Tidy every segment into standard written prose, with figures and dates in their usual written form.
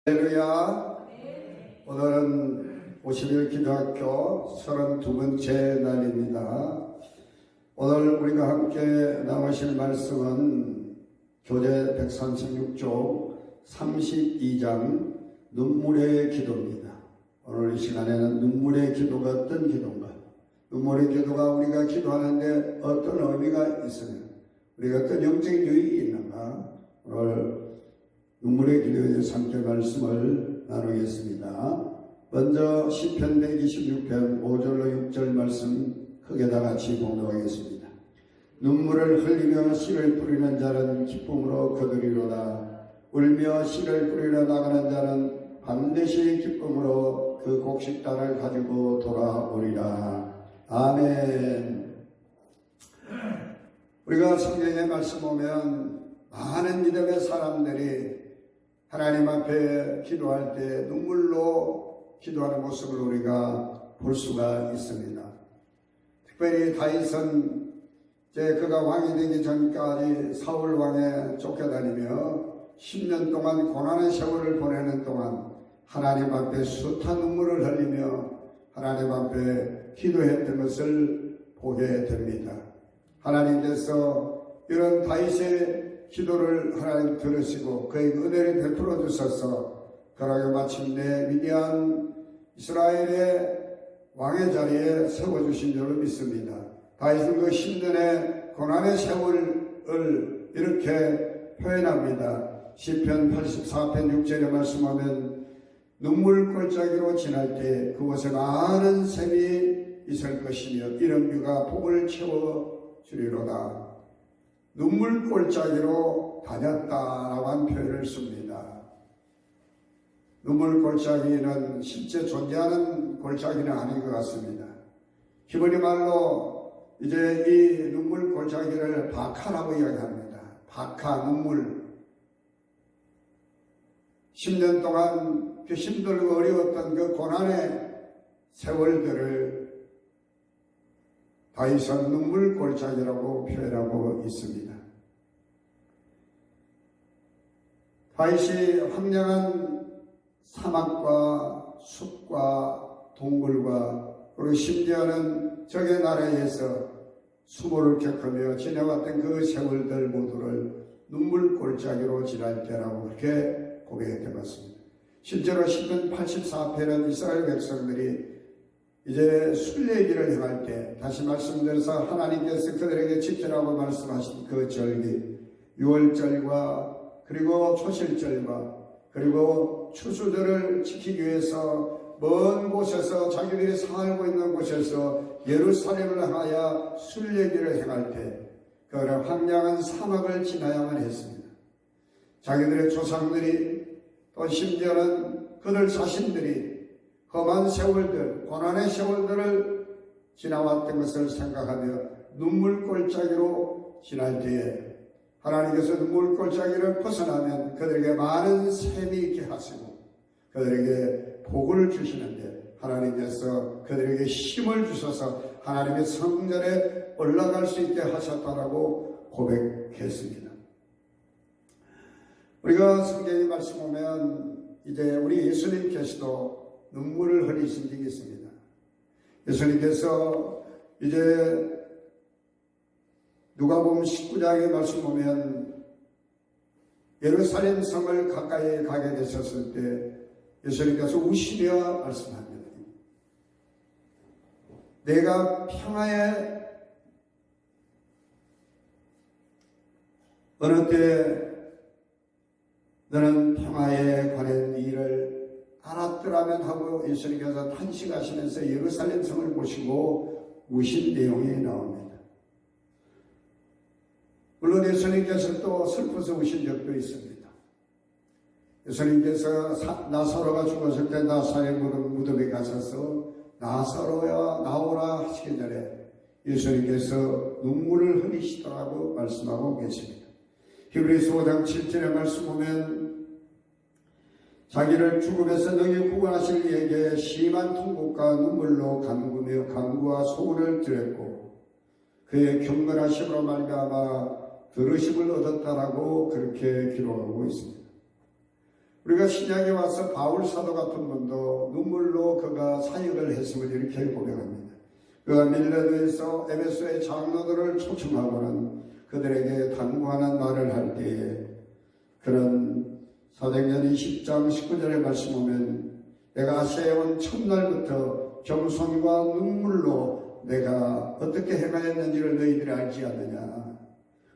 할렐루야. 오늘은 50일 기도학교 32번째 날입니다. 오늘 우리가 함께 나누실 말씀은 교재 136쪽 32장 눈물의 기도입니다. 오늘 이 시간에는 눈물의 기도가 어떤 기도인가? 눈물의 기도가 우리가 기도하는데 어떤 의미가 있으며 우리가 어떤 영적인 유익이 있는가? 오늘 눈물의 기도에 대해서 함께 말씀을 나누겠습니다. 먼저 시편 126편 5절로 6절 말씀 크게 다 같이 봉독하겠습니다. 눈물을 흘리며 씨를 뿌리는 자는 기쁨으로 거두리로다. 울며 씨를 뿌리러 나가는 자는 반드시 기쁨으로 그 곡식단을 가지고 돌아오리라. 아멘. 우리가 성경의 말씀 보면 많은 믿음의 사람들이 하나님 앞에 기도할 때 눈물로 기도하는 모습을 우리가 볼 수가 있습니다. 특별히 다윗은 그가 왕이 되기 전까지 사울 왕에 쫓겨다니며 10년 동안 고난의 세월을 보내는 동안 하나님 앞에 숱한 눈물을 흘리며 하나님 앞에 기도했던 것을 보게 됩니다. 하나님께서 이런 다윗의 기도를 하나님 들으시고 그의 은혜를 베풀어 주셔서 그러게 마침내 미디안 이스라엘의 왕의 자리에 세워주신 줄로 믿습니다. 다윗은 그 10년의 고난의 세월을 이렇게 표현합니다. 시편 84편 6절에 말씀하면 눈물 골짜기로 지날 때 그곳에 많은 샘이 있을 것이며 이런 뷰가 복을 채워주리로다. 눈물 골짜기로 다녔다라고 한 표현을 씁니다. 눈물 골짜기는 실제 존재하는 골짜기는 아닌 것 같습니다. 히브리 말로 이제 이 눈물 골짜기를 바카라고 이야기합니다. 바카, 눈물. 10년 동안 그 힘들고 어려웠던 그 고난의 세월들을 다윗은 눈물 골짜기라고 표현하고 있습니다. 다윗이 황량한 사막과 숲과 동굴과 그리고 심지어는 적의 나라에서 수모를 겪으며 지내왔던 그 세월들 모두를 눈물 골짜기로 지날 때라고 그렇게 고백해 봤습니다. 실제로 시편 84편은 이스라엘 백성들이 이제 순례길을 행할 때 다시 말씀드려서 하나님께서 그들에게 지키라고 말씀하신 그 절기 6월절과 그리고 초실절과 그리고 추수절을 지키기 위해서 먼 곳에서 자기들이 살고 있는 곳에서 예루살렘을 향하여 순례길을 행할 때 그런 황량한 사막을 지나야만 했습니다. 자기들의 조상들이 또 심지어는 그들 자신들이 험한 세월들, 고난의 세월들을 지나왔던 것을 생각하며 눈물 골짜기로 지날 때에 하나님께서 눈물 골짜기를 벗어나면 그들에게 많은 샘이 있게 하시고 그들에게 복을 주시는데 하나님께서 그들에게 힘을 주셔서 하나님의 성전에 올라갈 수 있게 하셨다라고 고백했습니다. 우리가 성경의 말씀 보면 이제 우리 예수님께서도 눈물을 흘리신 적이 있습니다. 예수님께서 이제 누가복음 19장의 말씀 보면 예루살렘 성을 가까이 가게 되셨을 때 예수님께서 우시며 말씀합니다. 내가 평화에 어느 때 너는 평화에 관한 일을 알았더라면 하고 예수님께서 탄식하시면서 예루살렘 성을 보시고 우신 내용이 나옵니다. 물론 예수님께서 또 슬퍼서 우신 적도 있습니다. 예수님께서 나사로가 죽었을 때 나사렛 무덤에 가셔서 나사로야 나오라 하시기 전에 예수님께서 눈물을 흘리시더라고 말씀하고 계십니다. 히브리서 5장 7절의 말씀 보면 자기를 죽음에서 너희 구원하실 이에게 심한 통곡과 눈물로 간구며 간구와 소원을 드렸고 그의 경건하심으로 말미암아 들으심을 얻었다라고 그렇게 기록하고 있습니다. 우리가 신약에 와서 바울 사도 같은 분도 눈물로 그가 사역을 했음을 이렇게 고백합니다. 그가 밀레도에서 에베소의 장로들을 초청하고는 그들에게 당부하는 말을 할 때에 그런 사도행전 20장 19절의 말씀 보면 내가 아시아에 온 첫날부터 겸손과 눈물로 내가 어떻게 행하였는지를 너희들이 알지 않느냐.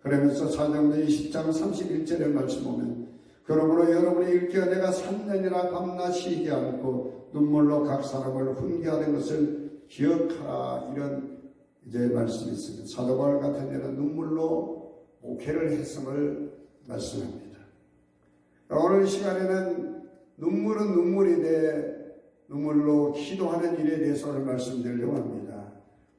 그러면서 사도행전 20장 31절의 말씀 보면 그러므로 여러분이 일깨어 내가 3년이나 밤낮 쉬지 않고 눈물로 각 사람을 훈계하는 것을 기억하라. 이런 이제 말씀이 있습니다. 사도 바울 같은 데는 눈물로 목회를 했음을 말씀합니다. 오늘 시간에는 눈물은 눈물인데 눈물로 기도하는 일에 대해서 오늘 말씀드리려고 합니다.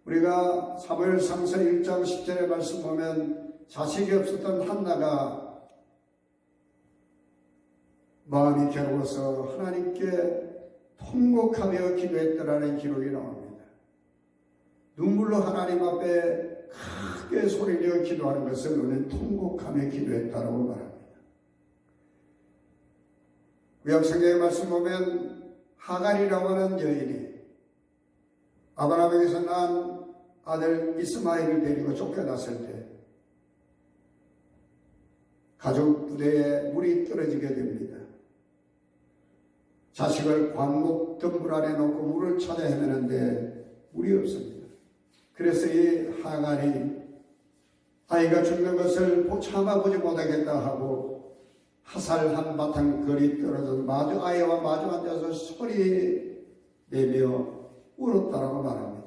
우리가 사무엘상서 1장 10절의 말씀 보면 자식이 없었던 한나가 마음이 괴로워서 하나님께 통곡하며 기도했더라는 기록이 나옵니다. 눈물로 하나님 앞에 크게 소리내어 기도하는 것을 우리는 통곡하며 기도했다고 말합니다. 구약성경의 말씀 보면 하갈이라고 하는 여인이 아브라함에게서 난 아들 이스마엘을 데리고 쫓겨났을 때 가족 부대에 물이 떨어지게 됩니다. 자식을 관목 덤불 안에 놓고 물을 찾아 헤매는데 물이 없습니다. 그래서 이 하갈이 아이가 죽는 것을 참아보지 못하겠다 하고 화살 한 바탕 거리 떨어져서 아이와 마주 앉아서 소리 내며 울었다라고 말합니다.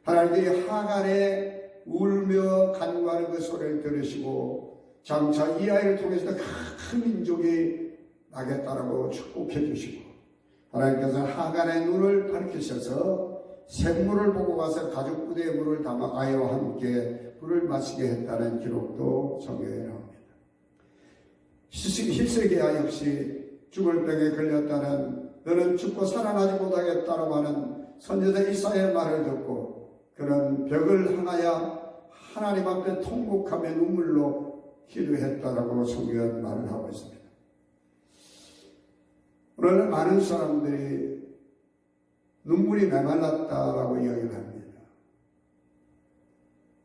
하나님이 하갈의 울며 간구하는 그 소리를 들으시고 장차 이 아이를 통해서 큰 민족이 나겠다라고 축복해 주시고 하나님께서 하갈의 눈을 밝히셔서 샘물을 보고 가서 가죽 부대에 물을 담아 아이와 함께 물을 마시게 했다는 기록도 성경에 나옵니다. 히스기야 역시 죽을 병에 걸렸다는 너는 죽고 살아나지 못하겠다고 하는 선지자 이사야의 말을 듣고 그런 벽을 향하여 하나님 앞에 통곡하며 눈물로 기도했다라고 성경은 말을 하고 있습니다. 오늘은 많은 사람들이 눈물이 메말랐다라고 이야기를 합니다.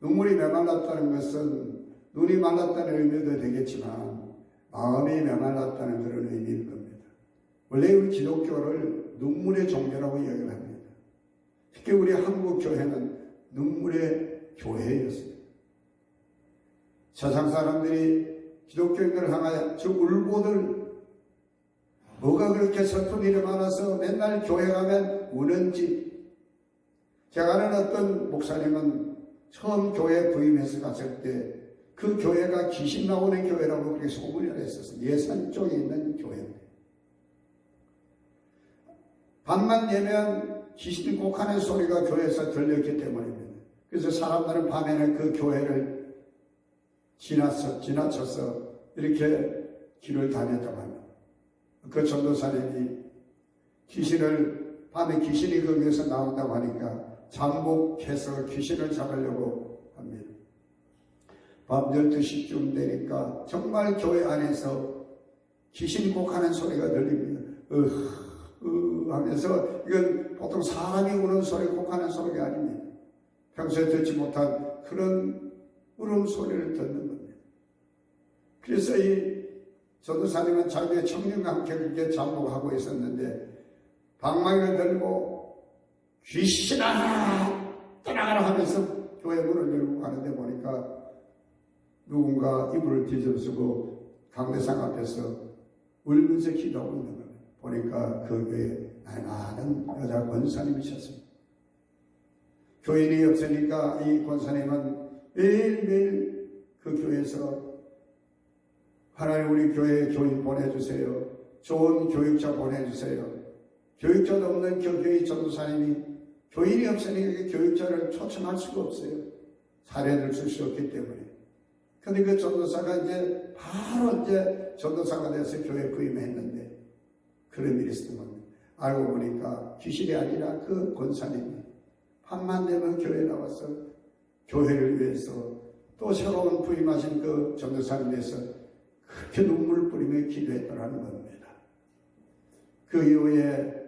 눈물이 메말랐다는 것은 눈이 말랐다는 의미도 되겠지만 마음이 메말랐다는 그런 의미일 겁니다. 원래 우리 기독교를 눈물의 종교라고 이야기를 합니다. 특히 우리 한국 교회는 눈물의 교회였습니다. 세상 사람들이 기독교인들을 향하여 저 울보들 뭐가 그렇게 슬픈 일이 많아서 맨날 교회 가면 우는지. 제가 아는 어떤 목사님은 처음 교회에 부임해서 갔을 때 그 교회가 귀신 나오는 교회라고 그렇게 소문이 났었어요. 예산 쪽에 있는 교회인데. 밤만 되면 귀신 곡하는 소리가 교회에서 들렸기 때문입니다. 그래서 사람들은 밤에는 그 교회를 지나쳐서 이렇게 길을 다녔다고 합니다. 그 전도사님이 밤에 귀신이 거기에서 나온다고 하니까 잠복해서 귀신을 잡으려고 합니다. 밤 12시쯤 되니까 정말 교회 안에서 귀신 곡하는 소리가 들립니다. 하면서 이건 보통 사람이 우는 소리, 곡하는 소리가 아닙니다. 평소에 듣지 못한 그런 울음소리를 듣는 겁니다. 그래서 이 전도사님은 자기의 청년과 함께 그렇게 잠복하고 있었는데 방망이를 들고 귀신아 떠나가라 하면서 교회 문을 열고 가는데 보니까 누군가 이불을 뒤집어쓰고 강대상 앞에서 울면서 기도하고 있는 거예요. 보니까 그 교회에 많은 여자 권사님이셨습니다. 교인이 없으니까 이 권사님은 매일매일 그 교회에서 하나님 우리 교회에 교인 보내주세요. 좋은 교육자 보내주세요. 교육자도 없는 그 교회 전도사님이 교인이 없으니까 교육자를 초청할 수가 없어요. 사례를 줄 수 없기 때문에. 근데 그 전도사가 이제 바로 이제 전도사가 돼서 교회에 부임했는데 그런 일이 있었던 겁니다. 알고 보니까 귀신이 아니라 그 권사님이 밤만 되면 교회에 나와서 교회를 위해서 또 새로운 부임하신 그 전도사님 위해서 그렇게 눈물 뿌리며 기도했더라는 겁니다. 그 이후에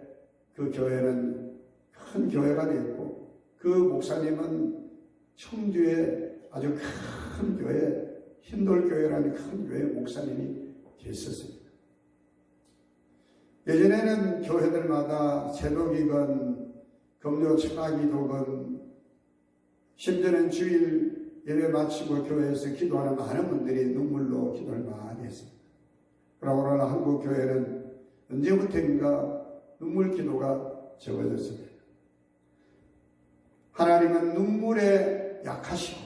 그 교회는 큰 교회가 되었고 그 목사님은 청주에 아주 큰 교회, 흰돌교회라는 큰 교회 목사님이 됐었습니다. 예전에는 교회들마다 새벽이건 금요 철학기도건 심지어는 주일 예배 마치고 교회에서 기도하는 많은 분들이 눈물로 기도를 많이 했습니다. 그러나 오늘 한국 교회는 언제부터인가 눈물 기도가 적어졌습니다. 하나님은 눈물에 약하시고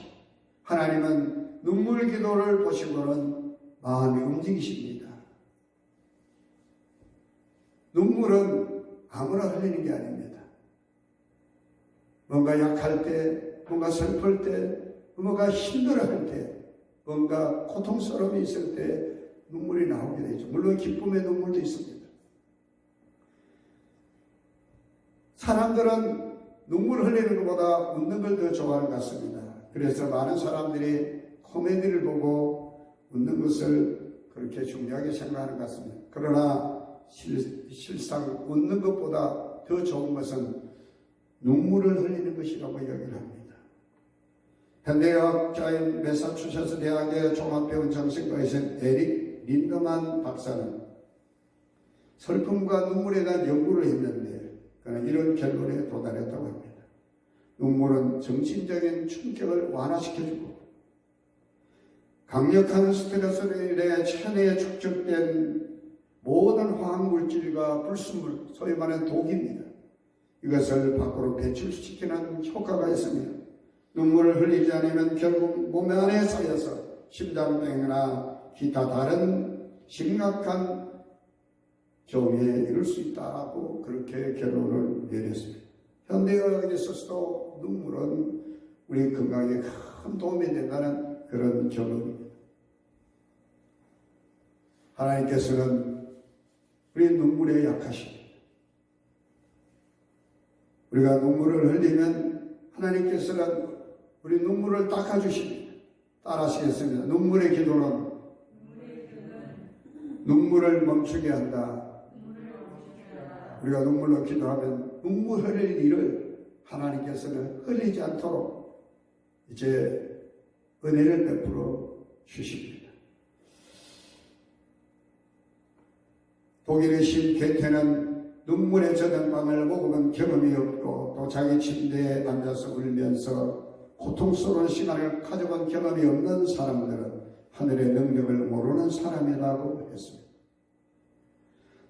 하나님은 눈물 기도를 보시고는 마음이 움직이십니다. 눈물은 아무나 흘리는 게 아닙니다. 뭔가 약할 때, 뭔가 슬플 때, 뭔가 힘들어할 때, 뭔가 고통스러움이 있을 때 눈물이 나오게 되죠. 물론 기쁨의 눈물도 있습니다. 사람들은 눈물 흘리는 것보다 웃는 걸 더 좋아하는 것 같습니다. 그래서 많은 사람들이 코미디를 보고 웃는 것을 그렇게 중요하게 생각하는 것 같습니다. 그러나 실상 웃는 것보다 더 좋은 것은 눈물을 흘리는 것이라고 이야기를 합니다. 현대의학자인 매사추세츠 대학의 종합병원 정신과의신 에릭 린더만 박사는 슬픔과 눈물에 대한 연구를 했는데 그는 이런 결론에 도달했다고 합니다. 눈물은 정신적인 충격을 완화시켜주고 강력한 스트레스로 인해 체내에 축적된 모든 화학물질과 불순물, 소위 말하는 독입니다. 이것을 밖으로 배출시키는 효과가 있으며 눈물을 흘리지 않으면 결국 몸 안에 쌓여서 심장병이나 기타 다른 심각한 병에 이를 수 있다고 그렇게 결론을 내렸습니다. 현대의학에 있어서도 눈물은 우리 건강에 큰 도움이 된다는 그런 결론입니다. 하나님께서는 우리 눈물에 약하십니다. 우리가 눈물을 흘리면 하나님께서는 우리 눈물을 닦아주십니다. 따라하시겠습니다. 눈물의 기도는 눈물을 멈추게 한다. 우리가 눈물로 기도하면 눈물 흘릴 일을 하나님께서는 흘리지 않도록 이제 은혜를 베풀어 주십니다. 독일의 신 게테는 눈물에 젖은 빵을 먹어본 경험이 없고 또 자기 침대에 앉아서 울면서 고통스러운 시간을 가져본 경험이 없는 사람들은 하늘의 능력을 모르는 사람이라고 했습니다.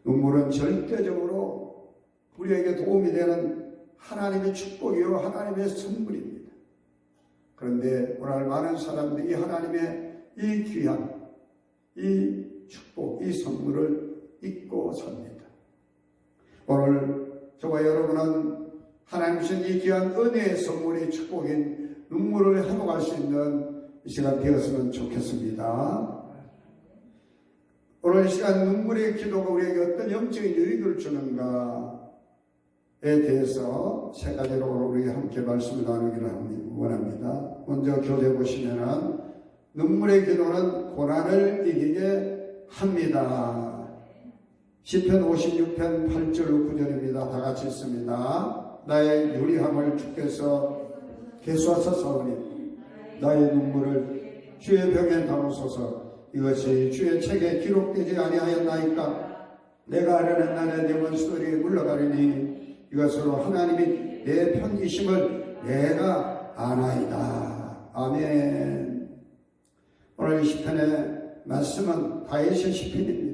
눈물은 절대적으로 우리에게 도움이 되는 하나님의 축복이요 하나님의 선물입니다. 그런데 오늘 많은 사람들이 하나님의 이 귀한 이 축복, 이 선물을 잊고 삽니다. 오늘 저와 여러분은 하나님 주신 이 귀한 은혜의 선물의 축복인 눈물을 회복할 수 있는 이 시간 되었으면 좋겠습니다. 오늘 이 시간 눈물의 기도가 우리에게 어떤 영적인 유익을 주는가에 대해서 세 가지로 우리 함께 말씀을 나누기를 원합니다. 먼저 교재 보시면은 눈물의 기도는 고난을 이기게 합니다. 시편 56편 8절 9절입니다. 다 같이 읽습니다. 나의 유리함을 주께서 개수하소서오니 나의 눈물을 주의 병에 담으소서. 이것이 주의 책에 기록되지 아니하였나이까. 내가 아뢰는 나의 내 원수들이 물러가리니 이것으로 하나님이 내 편이심을 내가 아나이다. 아멘. 오늘 이 시편의 말씀은 다윗의 시편입니다.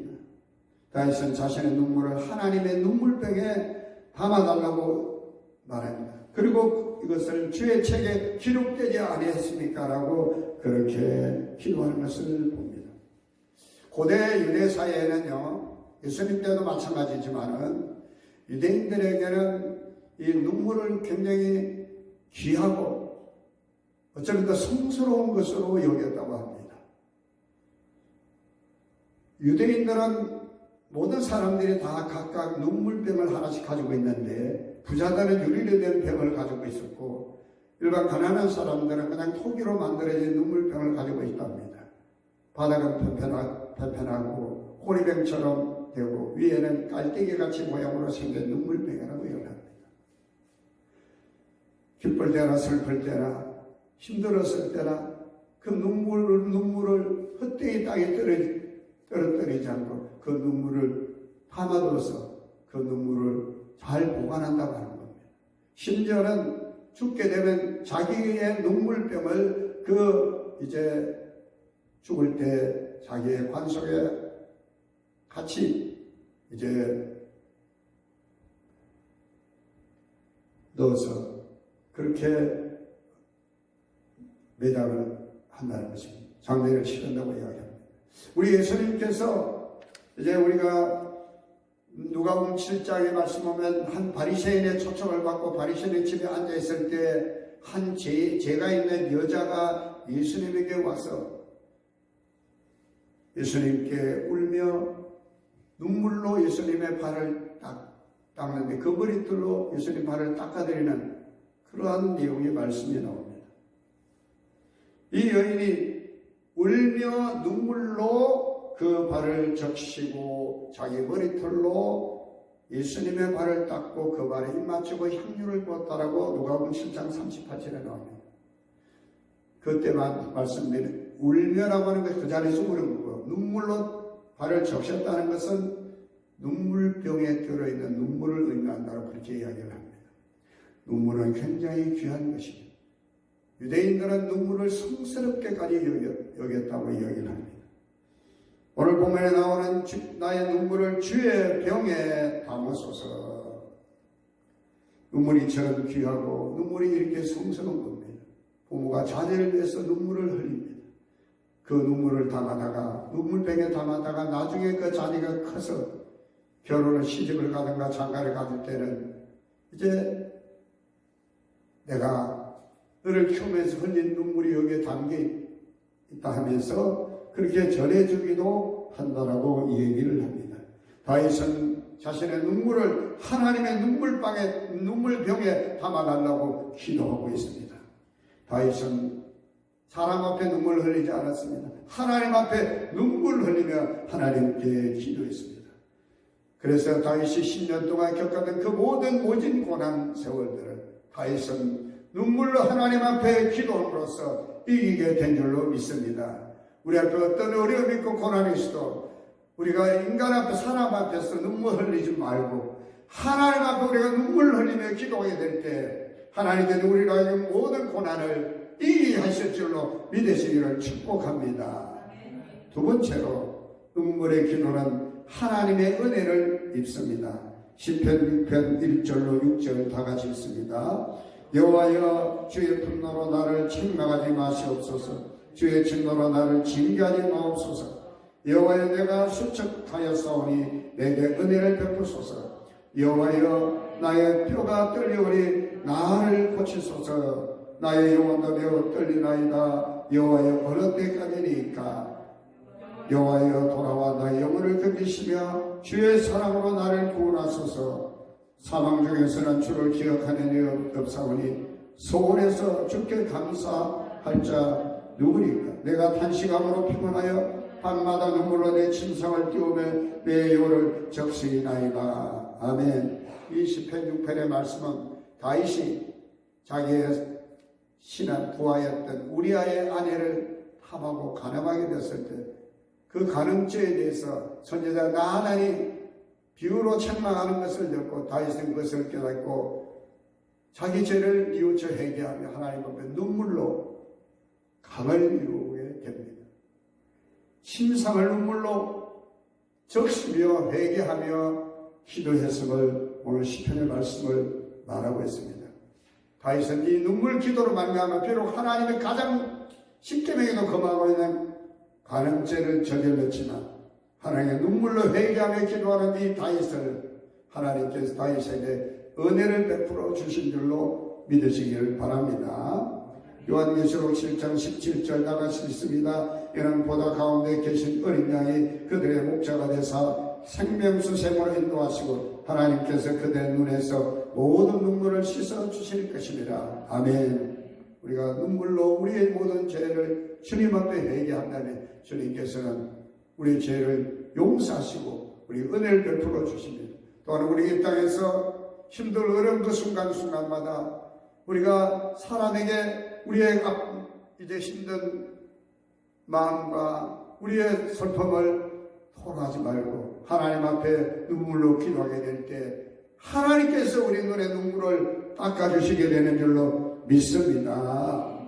다윗은 자신의 눈물을 하나님의 눈물병에 담아달라고 말합니다. 그리고 이것을 주의 책에 기록되지 아니했습니까? 라고 그렇게 기도하는 것을 봅니다. 고대 유대 사회에는요, 예수님 때도 마찬가지지만은 유대인들에게는 이 눈물을 굉장히 귀하고 어쩌면 더 성스러운 것으로 여겼다고 합니다. 유대인들은 모든 사람들이 다 각각 눈물병을 하나씩 가지고 있는데 부자들은 유리로 된 병을 가지고 있었고 일반 가난한 사람들은 그냥 토기로 만들어진 눈물병을 가지고 있답니다. 바닥은 편편하고 호리병처럼 되고 위에는 깔때기같이 모양으로 생긴 눈물병이라고 얘기합니다. 기쁠 때나 슬플 때나 힘들었을 때나 그 눈물을 헛되이 땅에 떨어뜨리지 않고 그 눈물을 담아둬서 그 눈물을 잘 보관한다고 하는 겁니다. 심지어는 죽게 되면 자기의 눈물병을 이제 죽을 때 자기의 관 속에 같이 이제 넣어서 그렇게 매장을 한다는 것입니다. 장례를 치른다고 이야기합니다. 우리 예수님께서 이제 우리가 누가복음 7장에 말씀 보면 한 바리새인의 초청을 받고 바리새인의 집에 앉아 있을 때 한 죄가 있는 여자가 예수님에게 와서 예수님께 울며 눈물로 예수님의 발을 닦는데 그 머리털로 예수님 발을 닦아드리는 그러한 내용의 말씀이 나옵니다. 이 여인이 울며 눈물로 그 발을 적시고 자기 머리털로 예수님의 발을 닦고 그 발에 입 맞추고 향유를 부었다라고 누가복음 7장 38절에 나옵니다. 그때만 말씀드린 울며라고 하는 것 그 자리에서 우는 거고 눈물로 발을 적셨다는 것은 눈물병에 들어있는 눈물을 의미한다고 그렇게 이야기를 합니다. 눈물은 굉장히 귀한 것입니다. 유대인들은 눈물을 성스럽게까지 여겼다고 이야기를 합니다. 오늘 본문에 나오는 나의 눈물을 주의 병에 담으소서. 눈물이 저런 귀하고 눈물이 이렇게 성스러운 겁니다. 부모가 자녀를 위해서 눈물을 흘립니다. 그 눈물을 담아다가 눈물병에 담아다가 나중에 그 자녀가 커서 결혼을 시집을 가든가 장가를 가질 때는 이제 내가 너를 키우면서 흘린 눈물이 여기에 담겨 있다 하면서 그렇게 전해주기도 한다라고 얘기를 합니다. 다윗은 자신의 눈물을 하나님의 눈물병에 담아달라고 기도하고 있습니다. 다윗은 사람 앞에 눈물을 흘리지 않았습니다. 하나님 앞에 눈물을 흘리며 하나님께 기도했습니다. 그래서 다윗이 10년 동안 겪었던 그 모진 고난 세월들을 다윗은 눈물로 하나님 앞에 기도함으로써 이기게 된 줄로 믿습니다. 우리 앞에 어떤 어려움이 있고 고난이 있어도 우리가 인간 앞에 사람 앞에서 눈물 흘리지 말고 하나님 앞에 우리가 눈물 흘리며 기도하게 될 때 하나님께서 우리가 이 모든 고난을 이기게 하실 줄로 믿으시기를 축복합니다. 두 번째로 눈물의 기도는 하나님의 은혜를 입습니다. 시편 6편 1절로 6절 다 같이 읽습니다. 여호와여 주의 분노로 나를 책망하지 마시옵소서. 주의 진노로 나를 징계하지 마옵소서. 여호와여 내가 수척하였사오니 내게 은혜를 베푸소서. 여호와여 나의 뼈가 떨리오니 나를 고치소서. 나의 영혼도 매우 떨리나이다. 여호와여 어느 때까지니까. 여호와여 돌아와 나의 영혼을 건지시며 주의 사랑으로 나를 구원하소서. 사망 중에서는 주를 기억하는 이 없사오니 소원에서 주께 감사할 자 누구니까. 내가 탄식함으로 피곤하여 밤마다 눈물로 내 침상을 띄우며 내 영혼을 적시나이다. 아멘. 이 시편 6편의 말씀은 다윗이 자기의 신한 부하였던 우리아의 아내를 탐하고 간음하게 됐을 때 그 간음죄에 대해서 선지자 나단이 비유로 책망하는 것을 듣고 다윗은 그것을 깨닫고 자기 죄를 뉘우쳐 회개하며 하나님 앞에 눈물로 강을 이루게 됩니다. 심상을 눈물로 적시며 회개하며 기도했음을 오늘 시편의 말씀을 말하고 있습니다. 다윗은 이 눈물 기도로 말미암아 비록 하나님의 가장 십계명에도 금하고 있는 간음죄를 저질렀지만 하나님의 눈물로 회개하며 기도하는 이 다윗을 하나님께서 다윗에게 은혜를 베풀어 주신 줄로 믿으시기를 바랍니다. 요한계시록 7장 17절 나같이 있습니다. 이는 보다 가운데 계신 어린 양이 그들의 목자가 되사 생명수 샘으로 인도하시고 하나님께서 그들의 눈에서 모든 눈물을 씻어 주실 것입니다. 아멘. 우리가 눈물로 우리의 모든 죄를 주님 앞에 회개한다면 주님께서는 우리의 죄를 용서하시고 우리 은혜를 베풀어 주시면, 또한 우리 이 땅에서 힘들 어려운 그 순간순간마다 우리가 사람에게 우리의 이제 힘든 마음과 우리의 슬픔을 토로하지 말고 하나님 앞에 눈물로 기도하게 될 때 하나님께서 우리 눈의 눈물을 닦아주시게 되는 줄로 믿습니다.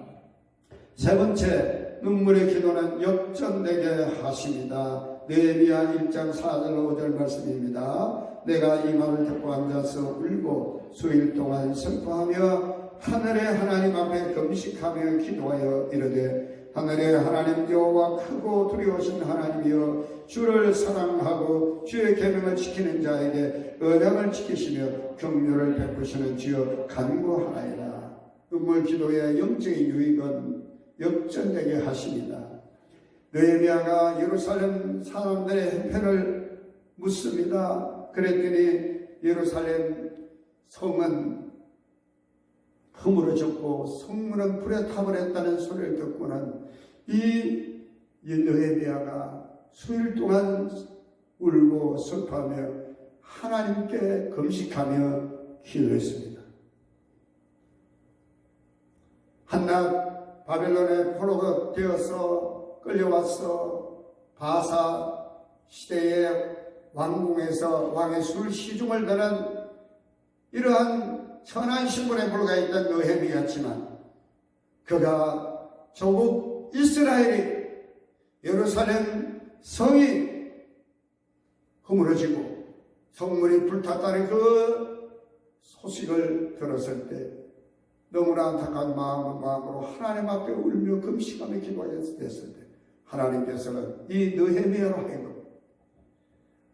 세 번째, 눈물의 기도는 역전되게 하십니다. 느헤미야 1장 4절 5절 말씀입니다. 내가 이 말을 듣고 앉아서 울고 수일 동안 슬퍼하며 하늘의 하나님 앞에 금식하며 기도하여 이르되, 하늘의 하나님 여호와 크고 두려우신 하나님이여, 주를 사랑하고 주의 계명을 지키는 자에게 언약을 지키시며 긍휼을 베푸시는 주여 간구하나이다. 눈물 기도의 영적인 유익은 역전되게 하십니다. 느헤미야가 예루살렘 사람들의 형편을 묻습니다. 그랬더니 예루살렘 성은 허물어졌고 성문은 불에 타버렸다는 소리를 듣고는 이 느헤미야가 수일 동안 울고 슬퍼하며 하나님께 금식하며 기도했습니다. 한낱 바벨론의 포로가 되어서 끌려와서 바사 시대의 왕궁에서 왕의 술 시중을 드는 이러한 천한 신분에 불과했던 느헤미야지만, 그가 조국 이스라엘이 예루살렘 성이 허물어지고 성문이 불탔다는 그 소식을 들었을 때 너무나 안타까운 마음으로 하나님 앞에 울며 금식하며 기도했을 때 하나님께서는 이 느헤미야로 하여금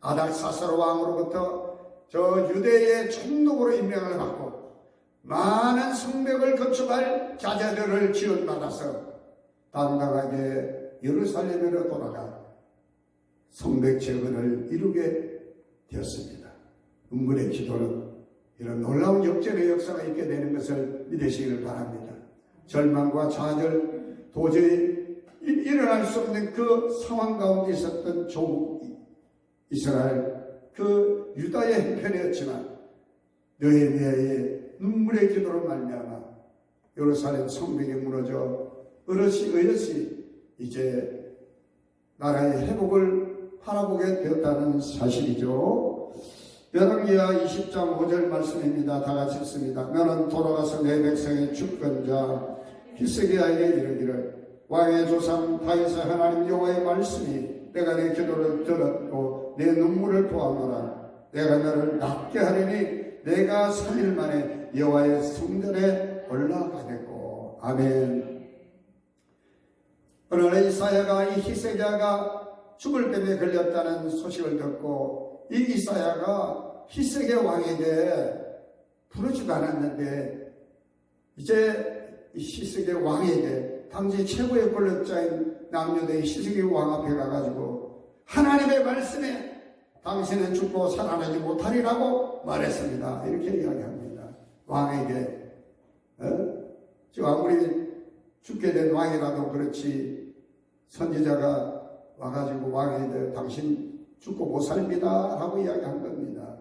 아닥사스로 왕으로부터 저 유대의 총독으로 임명을 받고 많은 성벽을 건축할 자재들을 지원받아서 당당하게 예루살렘으로 돌아가 성벽 재건을 이루게 되었습니다. 눈물의 기도는 이런 놀라운 역전의 역사가 있게 되는 것을 믿으시기를 바랍니다. 절망과 좌절, 도저히 일어날 수 없는 그 상황 가운데 있었던 조국 이스라엘, 그 유다의 형편이었지만 느헤미야의 눈물의 기도로 말미암아 예루살렘 성벽이 무너져 어여시 이제 나라의 회복을 바라보게 되었다는 사실이죠. 열왕기하 20장 5절 말씀입니다. 다 같이 읽습니다. 너는 돌아가서 내 백성의 주권자 히스기야에게 이르기를, 왕의 조상 다윗의 하나님 여호와의 말씀이 내가 내 기도를 들었고 내 눈물을 보았노라. 내가 너를 낫게 하리니 내가 3일 만에 여호와의 성전에 올라가겠고. 아멘. 어느 날 이사야가 이 히스기야가 죽을 병에 걸렸다는 소식을 듣고 이 이사야가 히스기야 왕에게 부르지도 않았는데 이제 이 히스기야 왕에게 당시 최고의 권력자인 남유다의 히스기야 왕 앞에 가가지고 하나님의 말씀에 당신은 죽고 살아나지 못하리라고 말했습니다. 이렇게 이야기합니다. 왕에게 지금 아무리 죽게 된 왕이라도 그렇지 선지자가 와가지고 왕에게 당신 죽고 못 삽니다 라고 이야기한 겁니다.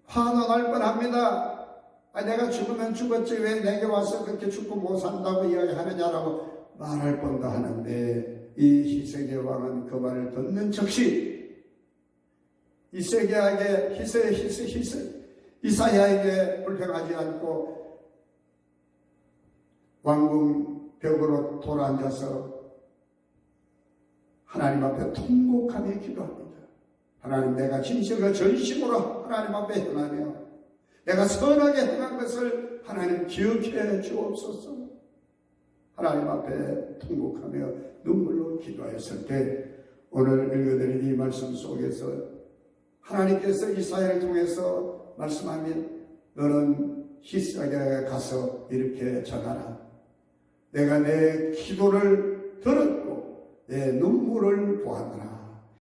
화가 날 뻔합니다. 내가 죽으면 죽었지 왜 내게 와서 그렇게 죽고 못 산다고 이야기하느냐라고 말할 뻔도 하는데 이 히스기야 왕은 그 말을 듣는 즉시 이사야에게 불평하지 않고 왕궁 벽으로 돌아앉아서 하나님 앞에 통곡하며 기도합니다. 하나님, 내가 진실과 전심으로 하나님 앞에 행하며 내가 선하게 행한 것을 하나님 기억해 주옵소서. 하나님 앞에 통곡하며 눈물로 기도했을 때 오늘 읽어드린 이 말씀 속에서 하나님께서 이사야를 통해서 말씀하면 너는 히스기야에 가서 이렇게 전하라. 내가 내 기도를 들었고 내 눈물을 보았노라.